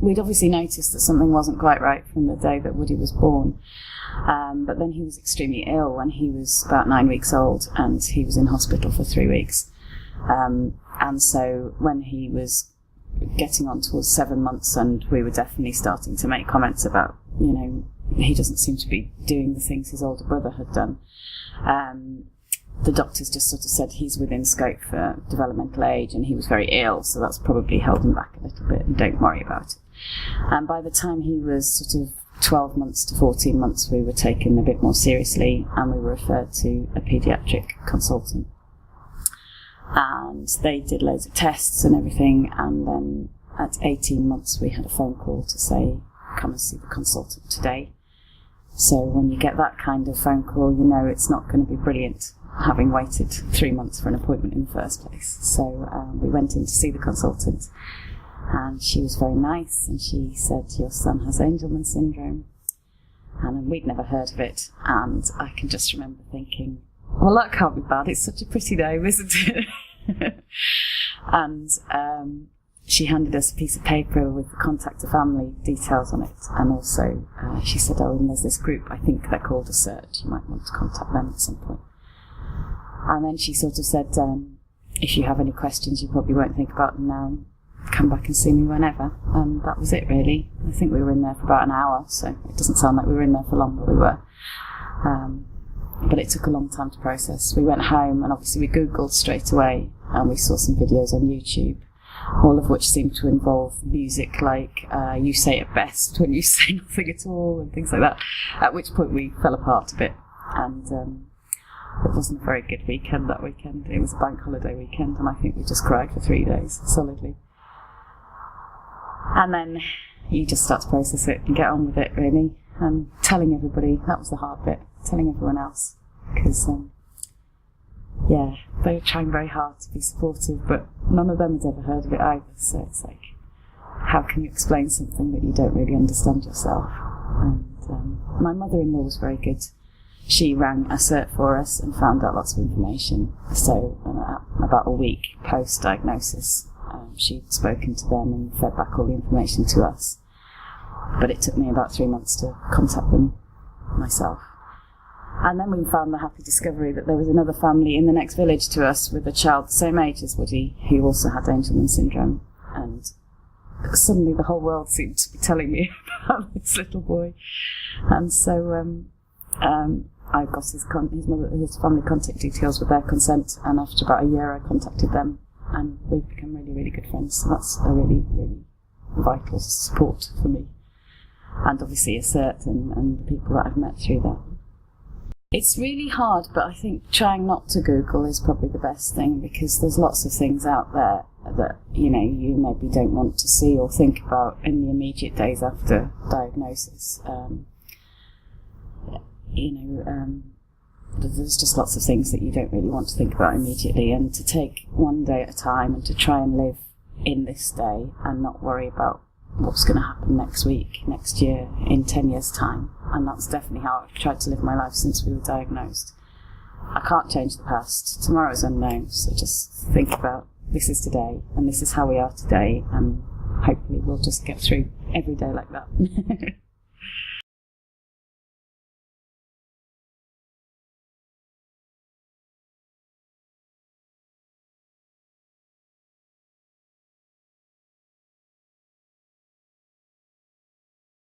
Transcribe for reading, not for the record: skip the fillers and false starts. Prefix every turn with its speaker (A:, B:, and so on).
A: we'd obviously noticed that something wasn't quite right from the day that Woody was born. But then he was extremely ill when he was about 9 weeks old, and he was in hospital for 3 weeks. And so when he was getting on towards 7 months, and we were definitely starting to make comments about, he doesn't seem to be doing the things his older brother had done. The doctors just sort of said he's within scope for developmental age, and he was very ill, so that's probably held him back a little bit, and don't worry about it. And by the time he was sort of 12 months to 14 months, we were taken a bit more seriously, and we were referred to a paediatric consultant. And they did loads of tests and everything, and then at 18 months we had a phone call to say, come and see the consultant today. So when you get that kind of phone call, it's not going to be brilliant, having waited 3 months for an appointment in the first place. So we went in to see the consultant, and she was very nice, and she said, your son has Angelman syndrome. And we'd never heard of it, and I can just remember thinking, well, that can't be bad, it's such a pretty name, isn't it? And she handed us a piece of paper with the contact of family details on it, and also she said, and there's this group, I think they're called ASSERT, you might want to contact them at some point. And then she sort of said, if you have any questions, you probably won't think about them now, come back and see me whenever. And that was it, really. I think we were in there for about an hour, so it doesn't sound like we were in there for long, but we were. But it took a long time to process. We went home, and obviously we Googled straight away, and we saw some videos on YouTube, all of which seemed to involve music like You Say It Best When You Say Nothing At All, and things like that, at which point we fell apart a bit. And it wasn't a very good weekend that weekend. It was a bank holiday weekend, and I think we just cried for 3 days, solidly. And then you just start to process it and get on with it, really. And telling everybody, that was the hard bit, telling everyone else. Because, they were trying very hard to be supportive, but none of them had ever heard of it either. So it's like, how can you explain something that you don't really understand yourself? And my mother-in-law was very good. She rang ASSERT for us and found out lots of information. So about a week post-diagnosis, she'd spoken to them and fed back all the information to us. But it took me about 3 months to contact them myself. And then we found the happy discovery that there was another family in the next village to us with a child the same age as Woody, who also had Angelman syndrome. And suddenly the whole world seemed to be telling me about this little boy. And so I got his family contact details with their consent, and after about a year I contacted them, and we've become really, really good friends. So that's a really, really vital support for me. And obviously ASSERT and the people that I've met through that. It's really hard, but I think trying not to Google is probably the best thing, because there's lots of things out there that, you maybe don't want to see or think about in the immediate days after diagnosis. There's just lots of things that you don't really want to think about immediately, and to take one day at a time and to try and live in this day and not worry about what's going to happen next week, next year, in 10 years' time. And that's definitely how I've tried to live my life since we were diagnosed. I can't change the past. Tomorrow's unknown, so just think about this is today, and this is how we are today, and hopefully we'll just get through every day like that.